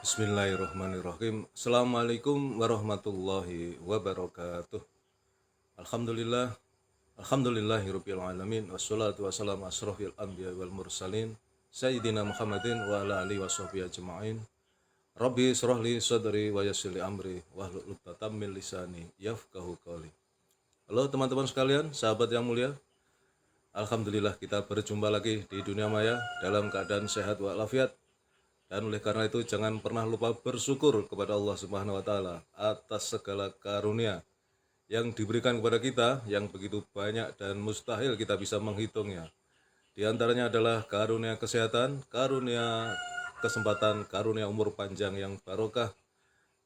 Bismillahirrahmanirrahim. Assalamualaikum warahmatullahi wabarakatuh. Alhamdulillah, alhamdulillahirabbil alamin. Wassalatu wassalamu asrofil anbiya wal mursalin sayyidina Muhammadin wa ala alihi washabbihi ajma'in. Rabbi shrah li sadri wa yassir li amri wahlul 'uqdatam min lisani yafqahu qawli. Halo teman-teman sekalian, sahabat yang mulia. Alhamdulillah kita berjumpa lagi di dunia maya dalam keadaan sehat walafiat. Dan oleh karena itu jangan pernah lupa bersyukur kepada Allah Subhanahu wa taala atas segala karunia yang diberikan kepada kita yang begitu banyak dan mustahil kita bisa menghitungnya. Di antaranya adalah karunia kesehatan, karunia kesempatan, karunia umur panjang yang barokah,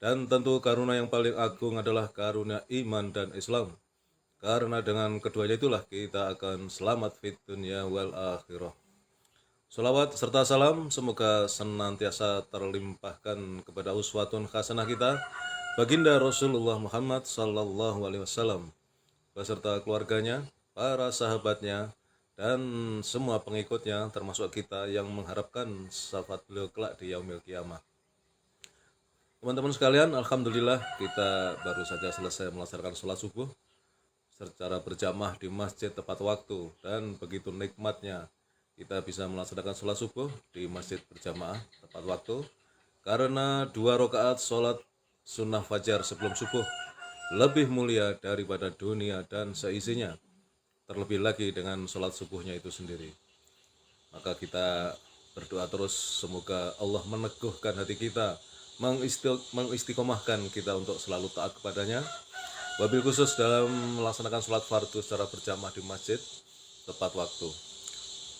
dan tentu karunia yang paling agung adalah karunia iman dan Islam. Karena dengan keduanya itulah kita akan selamat fit dunya wal akhirah. Sholawat serta salam semoga senantiasa terlimpahkan kepada uswatun hasanah kita, baginda Rasulullah Muhammad sallallahu alaihi wasallam beserta keluarganya, para sahabatnya, dan semua pengikutnya termasuk kita yang mengharapkan syafaat beliau kelak di yaumil qiyamah. Teman-teman sekalian, alhamdulillah kita baru saja selesai melaksanakan sholat subuh secara berjamaah di masjid tepat waktu, dan begitu nikmatnya kita bisa melaksanakan sholat subuh di masjid berjamaah tepat waktu karena 2 rakaat sholat sunnah fajar sebelum subuh lebih mulia daripada dunia dan seisinya, terlebih lagi dengan sholat subuhnya itu sendiri. Maka kita berdoa terus semoga Allah meneguhkan hati kita, mengistiqomahkan kita untuk selalu taat kepadanya, wabil khusus dalam melaksanakan sholat fardu secara berjamaah di masjid tepat waktu.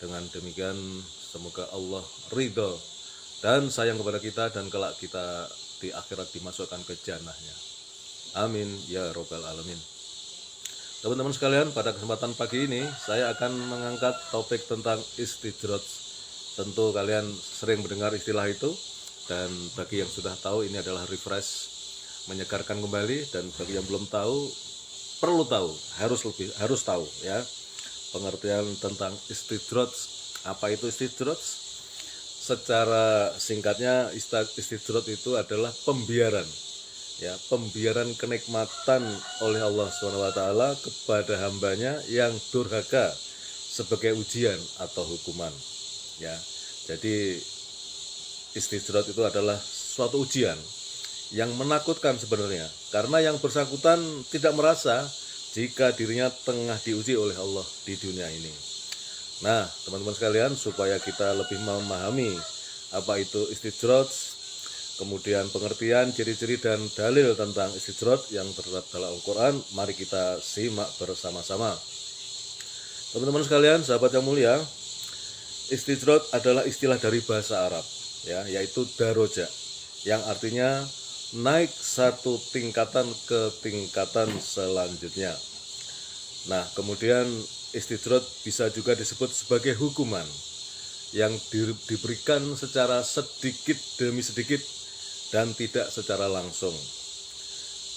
Dengan demikian semoga Allah ridho dan sayang kepada kita dan kelak kita di akhirat dimasukkan ke jannahnya. Amin ya robbal alamin. Teman-teman sekalian, pada kesempatan pagi ini saya akan mengangkat topik tentang istidroj. Tentu kalian sering mendengar istilah itu, dan bagi yang sudah tahu ini adalah refresh, menyegarkan kembali, dan bagi yang belum tahu perlu tahu, harus tahu ya. Pengertian tentang istidroj. Apa itu istidroj? Secara singkatnya istidroj itu adalah pembiaran, ya, pembiaran kenikmatan oleh Allah SWT kepada hambanya yang durhaka sebagai ujian atau hukuman, ya. Jadi istidroj itu adalah suatu ujian yang menakutkan sebenarnya, karena yang bersangkutan tidak merasa jika dirinya tengah diuji oleh Allah di dunia ini. Nah, teman-teman sekalian, supaya kita lebih memahami apa itu istidroj, kemudian pengertian, ciri-ciri, dan dalil tentang istidroj yang terdapat dalam Al-Quran, mari kita simak bersama-sama. Teman-teman sekalian, sahabat yang mulia, istidroj adalah istilah dari bahasa Arab, ya, yaitu daroja, yang artinya naik satu tingkatan ke tingkatan selanjutnya. Nah, kemudian istidroj bisa juga disebut sebagai hukuman yang diberikan secara sedikit demi sedikit dan tidak secara langsung.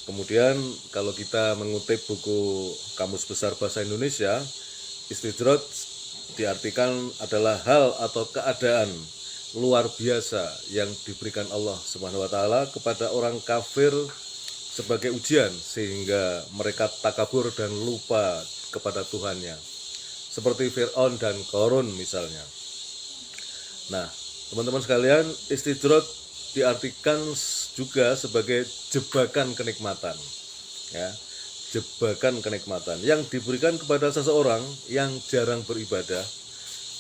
Kemudian kalau kita mengutip buku Kamus Besar Bahasa Indonesia, istidroj diartikan adalah hal atau keadaan luar biasa yang diberikan Allah Subhanahu wa taala kepada orang kafir sebagai ujian sehingga mereka takabur dan lupa kepada Tuhannya. Seperti Fir'aun dan Qarun misalnya. Nah, teman-teman sekalian, istidroj diartikan juga sebagai jebakan kenikmatan. Ya, jebakan kenikmatan yang diberikan kepada seseorang yang jarang beribadah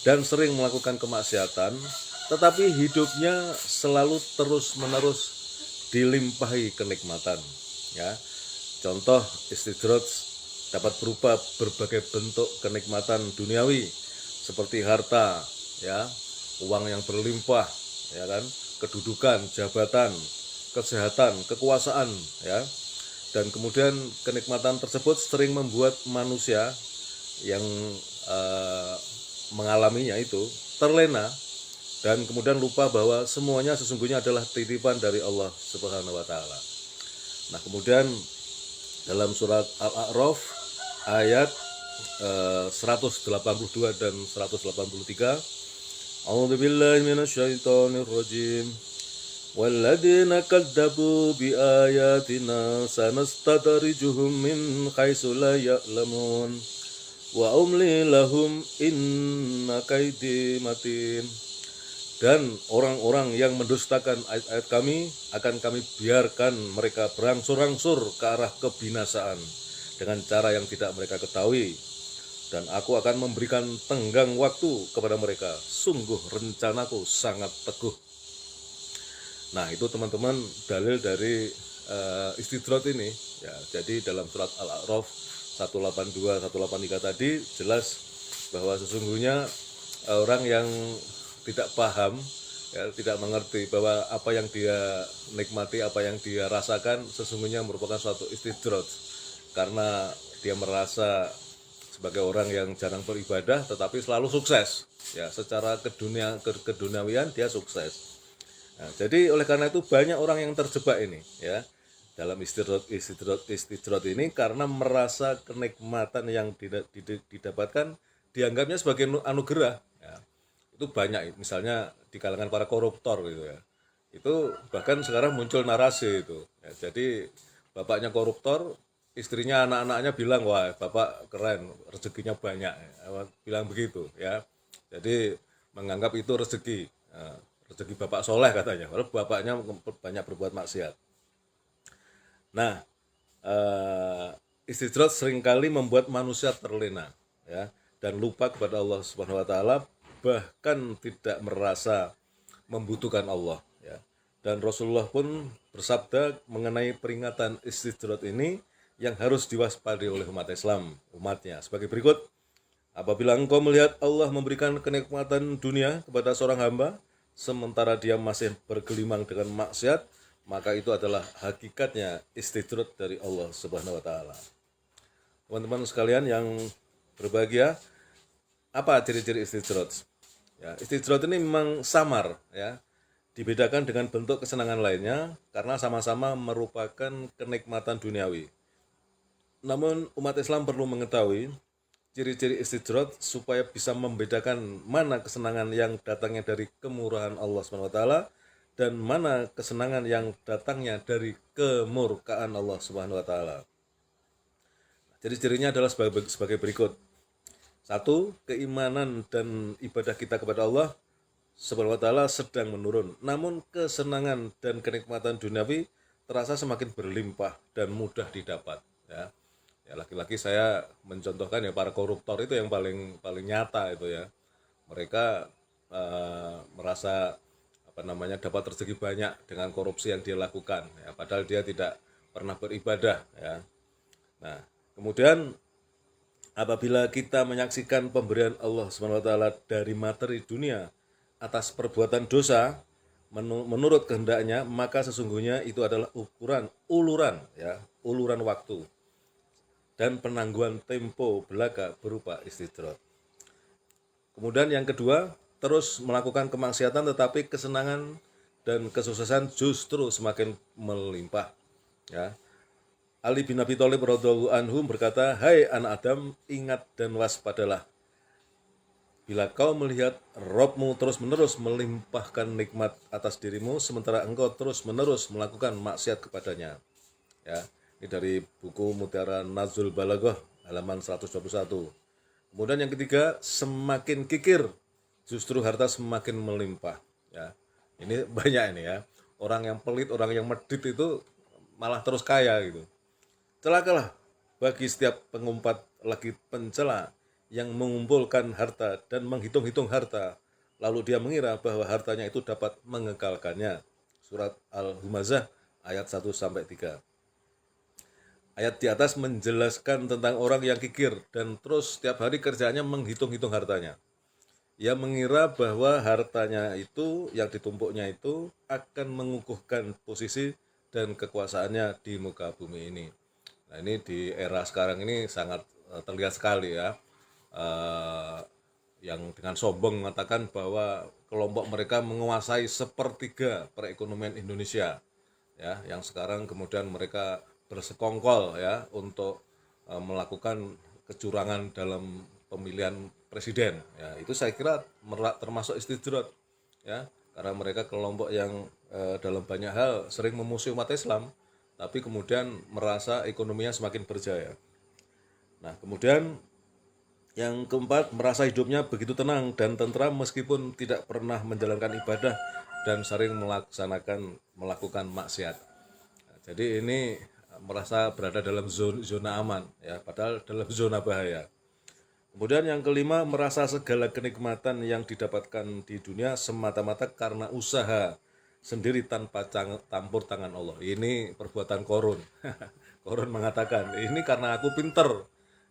dan sering melakukan kemaksiatan, tetapi hidupnya selalu terus-menerus dilimpahi kenikmatan, ya. Contoh istidroj dapat berupa berbagai bentuk kenikmatan duniawi seperti harta, ya, uang yang berlimpah, ya kan, kedudukan, jabatan, kesehatan, kekuasaan, ya. Dan kemudian kenikmatan tersebut sering membuat manusia yang mengalaminya itu terlena dan kemudian lupa bahwa semuanya sesungguhnya adalah titipan dari Allah Subhanahu wa taala. Nah, kemudian dalam surat Al-A'raf ayat 182 dan 183, A'udzubillahi minasyaitonir rajim. walladzina kadzabu biayatina sanastadrijuhum min haitsu la ya'lamun wa umli lahum inna kaidi matin. Dan orang-orang yang mendustakan ayat-ayat kami akan kami biarkan mereka berangsur-angsur ke arah kebinasaan dengan cara yang tidak mereka ketahui. Dan aku akan memberikan tenggang waktu kepada mereka. Sungguh rencanaku sangat teguh. Nah, itu teman-teman dalil dari istidrat ini. Ya, jadi dalam surat Al-A'raf 182, 183 tadi jelas bahwa sesungguhnya orang yang tidak paham, ya, tidak mengerti bahwa apa yang dia nikmati, apa yang dia rasakan sesungguhnya merupakan suatu istidrat, karena dia merasa sebagai orang yang jarang beribadah tetapi selalu sukses, ya, secara keduniawian dia sukses. Nah, jadi oleh karena itu banyak orang yang terjebak ini, ya, dalam istidrat ini karena merasa kenikmatan yang didapatkan dianggapnya sebagai anugerah. Ya. Itu banyak, misalnya di kalangan para koruptor gitu ya. Itu bahkan sekarang muncul narasi itu. Ya, jadi bapaknya koruptor, istrinya, anak-anaknya bilang, wah bapak keren, rezekinya banyak, ya, bilang begitu ya. Jadi menganggap itu rezeki. Nah, rezeki bapak soleh katanya, kalau bapaknya banyak berbuat maksiat. Nah, istidrat seringkali membuat manusia terlena, ya, dan lupa kepada Allah Subhanahu wa taala, bahkan tidak merasa membutuhkan Allah, ya. Dan Rasulullah pun bersabda mengenai peringatan istidrat ini yang harus diwaspadai oleh umat Islam, umatnya sebagai berikut. Apabila engkau melihat Allah memberikan kenikmatan dunia kepada seorang hamba, sementara dia masih bergelimang dengan maksiat, maka itu adalah hakikatnya istidrat dari Allah Subhanahu wa taala. Teman-teman sekalian yang berbahagia, apa ciri-ciri istidrat? Ya, istidrat ini memang samar, ya. Dibedakan dengan bentuk kesenangan lainnya karena sama-sama merupakan kenikmatan duniawi. Namun umat Islam perlu mengetahui ciri-ciri istidrat supaya bisa membedakan mana kesenangan yang datangnya dari kemurahan Allah SWT dan mana kesenangan yang datangnya dari kemurkaan Allah SWT. Jadi cirinya adalah sebagai berikut. Satu, keimanan dan ibadah kita kepada Allah Subhanahu wa taala sedang menurun. Namun kesenangan dan kenikmatan duniawi terasa semakin berlimpah dan mudah didapat, ya. Ya, laki-laki saya mencontohkan ya para koruptor itu yang paling paling nyata itu ya. Mereka merasa apa namanya dapat rezeki banyak dengan korupsi yang dia lakukan, ya, padahal dia tidak pernah beribadah, ya. Nah, kemudian apabila kita menyaksikan pemberian Allah Subhanahu wa taala dari materi dunia atas perbuatan dosa menurut kehendaknya, maka sesungguhnya itu adalah uluran waktu dan penangguhan tempo belaka berupa istidrat. Kemudian yang kedua, terus melakukan kemaksiatan tetapi kesenangan dan kesuksesan justru semakin melimpah, ya. Ali bin Abi Thalib radhiyallahu anhu berkata, "Hai anak Adam, ingat dan waspadalah. Bila kau melihat Robmu terus-menerus melimpahkan nikmat atas dirimu, sementara engkau terus-menerus melakukan maksiat kepadanya." Ya, ini dari buku Mutiara Nazul Balaghah halaman 121. Kemudian yang ketiga, semakin kikir, justru harta semakin melimpah. Ya, ini banyak ini ya. Orang yang pelit, orang yang medit itu malah terus kaya gitu. Celakalah bagi setiap pengumpat lagi pencela yang mengumpulkan harta dan menghitung-hitung harta, lalu dia mengira bahwa hartanya itu dapat mengekalkannya. Surat Al-Humazah ayat 1-3. Ayat di atas menjelaskan tentang orang yang kikir dan terus setiap hari kerjaannya menghitung-hitung hartanya. Ia mengira bahwa hartanya itu, yang ditumpuknya itu, akan mengukuhkan posisi dan kekuasaannya di muka bumi ini. Nah, ini di era sekarang ini sangat terlihat sekali ya, yang dengan sombong mengatakan bahwa kelompok mereka menguasai sepertiga perekonomian Indonesia, ya, yang sekarang kemudian mereka bersekongkol ya untuk melakukan kecurangan dalam pemilihan presiden, ya. Itu saya kira termasuk istidrat, ya, karena mereka kelompok yang dalam banyak hal sering memusuhi umat Islam, tapi kemudian merasa ekonominya semakin berjaya. Nah, kemudian yang keempat, merasa hidupnya begitu tenang dan tentram meskipun tidak pernah menjalankan ibadah dan sering melakukan maksiat. Nah, jadi ini merasa berada dalam zona aman, ya, padahal dalam zona bahaya. Kemudian yang kelima, merasa segala kenikmatan yang didapatkan di dunia semata-mata karena usaha sendiri tanpa campur tangan Allah. Ini perbuatan korun. Korun mengatakan, ini karena aku pinter.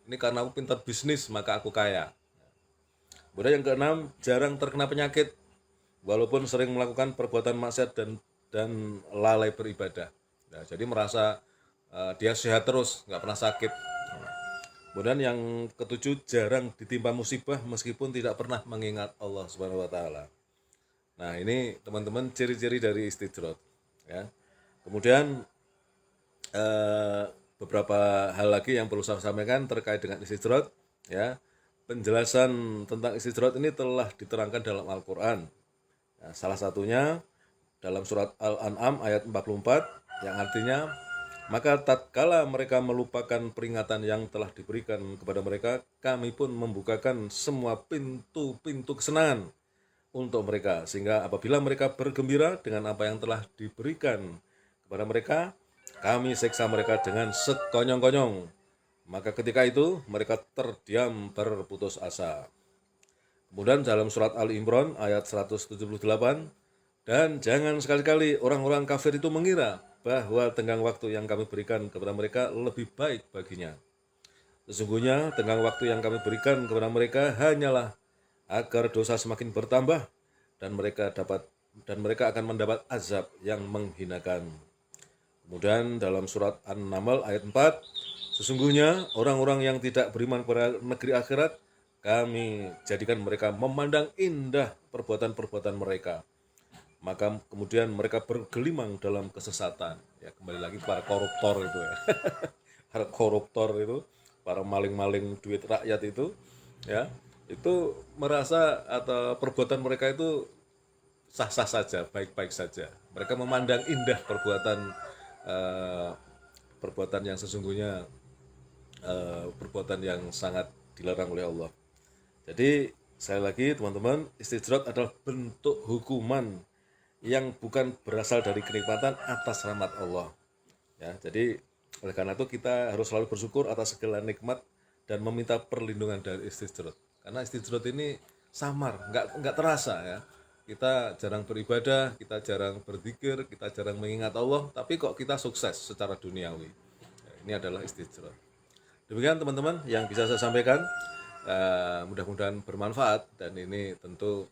Ini karena aku pinter bisnis, maka aku kaya. Kemudian yang keenam, jarang terkena penyakit. Walaupun sering melakukan perbuatan maksiat dan lalai beribadah. Nah, jadi merasa dia sehat terus, nggak pernah sakit. Kemudian yang ketujuh, jarang ditimpa musibah meskipun tidak pernah mengingat Allah Subhanahu wa taala. Nah, ini teman-teman ciri-ciri dari istidrot, ya. Kemudian beberapa hal lagi yang perlu saya sampaikan terkait dengan istidrot, ya. Penjelasan tentang istidrot ini telah diterangkan dalam Al-Qur'an. Nah, salah satunya dalam surat Al-An'am ayat 44 yang artinya, maka tatkala mereka melupakan peringatan yang telah diberikan kepada mereka, kami pun membukakan semua pintu-pintu kesenangan untuk mereka, sehingga apabila mereka bergembira dengan apa yang telah diberikan kepada mereka, kami seksa mereka dengan sekonyong-konyong. Maka ketika itu mereka terdiam berputus asa. Kemudian dalam surat Al-Imran ayat 178, dan jangan sekali-kali orang-orang kafir itu mengira bahwa tenggang waktu yang kami berikan kepada mereka lebih baik baginya. Sesungguhnya tenggang waktu yang kami berikan kepada mereka hanyalah agar dosa semakin bertambah dan mereka akan mendapat azab yang menghinakan. Kemudian dalam surat An-Naml ayat 4, sesungguhnya orang-orang yang tidak beriman pada negeri akhirat, kami jadikan mereka memandang indah perbuatan-perbuatan mereka. Maka kemudian mereka bergelimang dalam kesesatan. Ya, kembali lagi para koruptor itu ya. Para koruptor itu, para maling-maling duit rakyat itu, ya, itu merasa atau perbuatan mereka itu sah-sah saja, baik-baik saja. Mereka memandang indah perbuatan yang sesungguhnya perbuatan yang sangat dilarang oleh Allah. Jadi sekali lagi teman-teman, istidrat adalah bentuk hukuman yang bukan berasal dari kenikmatan atas rahmat Allah. Ya, jadi oleh karena itu kita harus selalu bersyukur atas segala nikmat dan meminta perlindungan dari istidrat. Karena istidrat ini samar, nggak terasa ya. Kita jarang beribadah, kita jarang berzikir, kita jarang mengingat Allah, tapi kok kita sukses secara duniawi. Ya, ini adalah istidrat. Demikian teman-teman yang bisa saya sampaikan. Mudah-mudahan bermanfaat dan ini tentu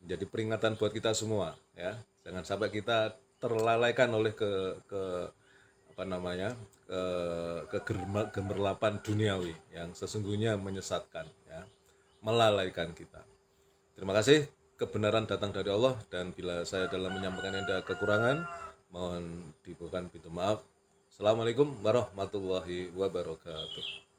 menjadi peringatan buat kita semua ya. Jangan sampai kita terlalaikan oleh kegemerlapan duniawi yang sesungguhnya menyesatkan ya, melalaikan kita. Terima kasih, kebenaran datang dari Allah dan bila saya dalam menyampaikan ada kekurangan mohon dibukakan pintu maaf. Assalamualaikum warahmatullahi wabarakatuh.